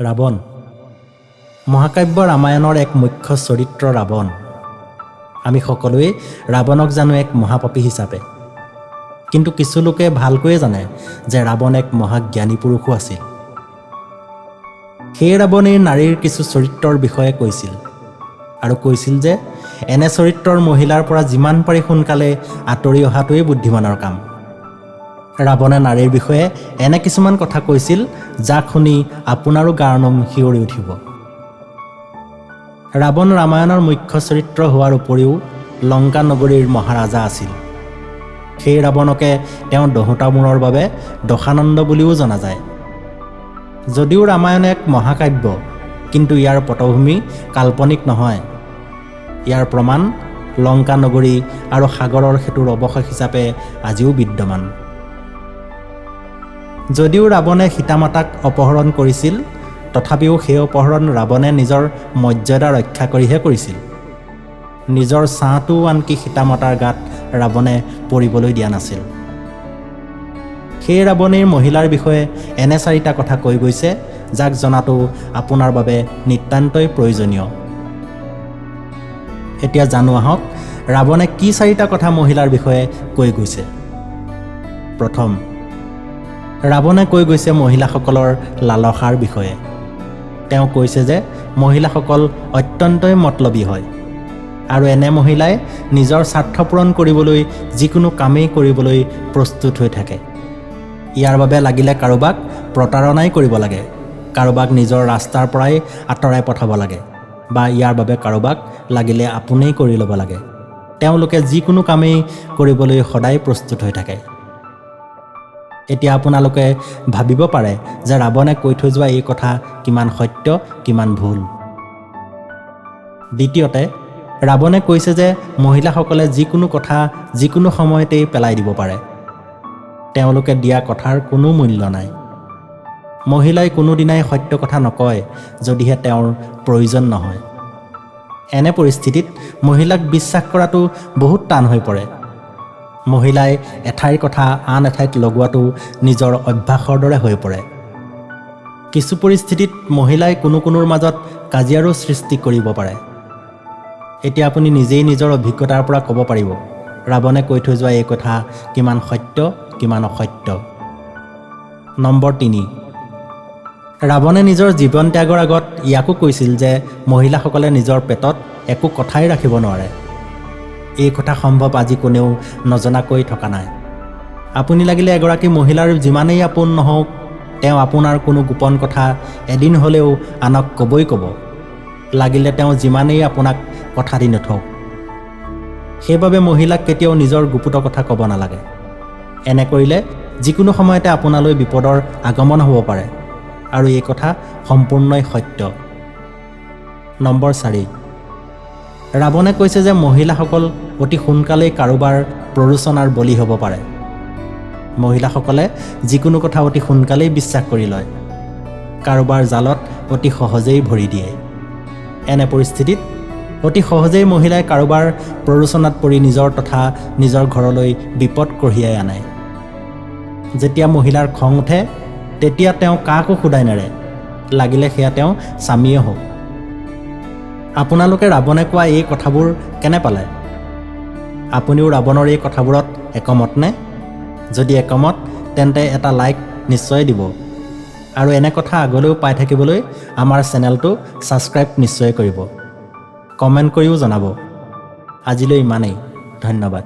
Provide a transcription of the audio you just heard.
ৰাৱণ মহাকাব্য ৰামায়ণৰ এক মুখ্য চৰিত্ৰ ৰাৱণ। আমি সকলোৱে ৰাৱণক জানো এক মহাপাপী হিচাপে, কিন্তু কিছু লোকে ভালকৈয়ে জানে যে ৰাৱণ এক মহাজ্ঞানী পুৰুষো আছিল। সেই ৰাৱণে নাৰীৰ কিছু চৰিত্ৰৰ বিষয়ে কৈছিল আৰু কৈছিল যে এনে চৰিত্ৰৰ মহিলাৰ পৰা যিমান পাৰি সোনকালে আঁতৰি অহাটোৱেই বুদ্ধিমানৰ কাম। ৰাৱণে নাৰীৰ বিষয়ে এনে কিছুমান কথা কৈছিল যাক শুনি আপোনাৰো গাৰ নোম শিয়ৰি উঠিব। ৰাৱণ ৰামায়ণৰ মুখ্য চৰিত্ৰ হোৱাৰ উপৰিও লংকা নগৰীৰ মহাৰাজা আছিল। সেই ৰাৱণকে তেওঁ 10টা মূৰৰ বাবে দশানন্দ বুলিও জনা যায়। যদিও ৰামায়ণ এক মহাকাব্য, কিন্তু ইয়াৰ পটভূমি কাল্পনিক নহয়। ইয়াৰ প্ৰমাণ লংকা নগৰী আৰু সাগৰৰ সেতুৰ অৱশেষ হিচাপে আজিও বিদ্যমান। যদিও ৰাৱণে সীতামাতাক অপহৰণ কৰিছিল, তথাপিও সেই অপহৰণ ৰাৱণে নিজৰ মৰ্যাদা ৰক্ষা কৰিহে কৰিছিল। নিজৰ ছাঁটোও আনকি সীতামাতাৰ গাত ৰাৱণে পৰিবলৈ দিয়া নাছিল। সেই ৰাৱণেই মহিলাৰ বিষয়ে এনে 4টা কথা কৈ গৈছে যাক জনাটো আপোনাৰ বাবে নিতান্তই প্ৰয়োজনীয়। এতিয়া জানো আহক ৰাৱণে কি 4টা কথা মহিলাৰ বিষয়ে কৈ গৈছে। প্ৰথম, ৰাৱণে কৈ গৈছে মহিলাসকলৰ লালসাৰ বিষয়ে। তেওঁ কৈছে যে মহিলাসকল অত্যন্তই মতলবী হয় আৰু এনে মহিলাই নিজৰ স্বাৰ্থ পূৰণ কৰিবলৈ যিকোনো কামেই কৰিবলৈ প্ৰস্তুত হৈ থাকে। ইয়াৰ বাবে লাগিলে কাৰোবাক প্ৰতাৰণাই কৰিব লাগে, কাৰোবাক নিজৰ ৰাস্তাৰ পৰাই আঁতৰাই পঠাব লাগে, বা ইয়াৰ বাবে কাৰোবাক লাগিলে আপোনেই কৰি ল'ব লাগে। তেওঁলোকে যিকোনো কামেই কৰিবলৈ সদায় প্ৰস্তুত হৈ থাকে। এতিয়া আপোনালোকে ভাবিব পাৰে যে ৰাৱণে কৈ থৈ যোৱা এই কথা কিমান সত্য, কিমান ভুল। দ্বিতীয়তে, ৰাৱণে কৈছে যে মহিলাসকলে যিকোনো কথা যিকোনো সময়তেই পেলাই দিব পাৰে। তেওঁলোকে দিয়া কথাৰ কোনো মূল্য নাই। মহিলাই কোনোদিনাই সত্য কথা নকয় যদিহে তেওঁৰ প্ৰয়োজন নহয়। এনে পৰিস্থিতিত মহিলাক বিশ্বাস কৰাটো বহুত টান হৈ পৰে। মহিলাই এঠাইৰ কথা আন এঠাইত লগোৱাটো নিজৰ অভ্যাসৰ দৰে হৈ পৰে। কিছু পৰিস্থিতিত মহিলাই কোনোৰ মাজত কাজিয়াৰো সৃষ্টি কৰিব পাৰে। এতিয়া আপুনি নিজেই নিজৰ অভিজ্ঞতাৰ পৰা ক'ব পাৰিব ৰাৱণে কৈ থৈ যোৱা এই কথা কিমান সত্য, কিমান অসত্য। নম্বৰ 3, ৰাৱণে নিজৰ জীৱন ত্যাগৰ আগত ইয়াকো কৈছিল যে মহিলাসকলে নিজৰ পেটত একো কথাই ৰাখিব নোৱাৰে। এই কথা সম্ভৱ আজি কোনেও নজনাকৈ থকা নাই। আপুনি লাগিলে এগৰাকী মহিলাৰ যিমানেই আপোন নহওক, তেওঁ আপোনাৰ কোনো গোপন কথা এদিন হ'লেও আনক ক'বই ক'ব, লাগিলে তেওঁ যিমানেই আপোনাক কথা দি নথওক। সেইবাবে মহিলাক কেতিয়াও নিজৰ গুপুত কথা ক'ব নালাগে। এনে কৰিলে যিকোনো সময়তে আপোনালৈ বিপদৰ আগমন হ'ব পাৰে, আৰু এই কথা সম্পূৰ্ণই সত্য। নম্বৰ 4, ৰাৱণে কৈছে যে মহিলাসকল অতি সোনকালেই কাৰোবাৰ প্ৰৰোচনাৰ বলি হ'ব পাৰে। মহিলাসকলে যিকোনো কথা অতি সোনকালেই বিশ্বাস কৰি লয়, কাৰোবাৰ জালত অতি সহজেই ভৰি দিয়ে। এনে পৰিস্থিতিত অতি সহজেই মহিলাই কাৰোবাৰ প্ৰৰোচনাত পৰি নিজৰ তথা নিজৰ ঘৰলৈ বিপদ কঢ়িয়াই আনে। যেতিয়া মহিলাৰ খং উঠে, তেতিয়া তেওঁ কাকো সোধাই নেৰে, লাগিলে সেয়া তেওঁ স্বামীয়ে হওক। আপোনালোকে ৰাৱণে কোৱা এই কথাবোৰ কেনে পালে? আপুনিও ৰাৱণৰ এই কথাবোৰত একমত নে? যদি একমত, তেন্তে এটা লাইক নিশ্চয় দিব, আৰু এনে কথা আগলৈও পাই থাকিবলৈ আমাৰ চেনেলটো ছাবস্ক্ৰাইব নিশ্চয় কৰিব। কমেণ্ট কৰিও জনাব। আজিলৈ ইমানেই। ধন্যবাদ।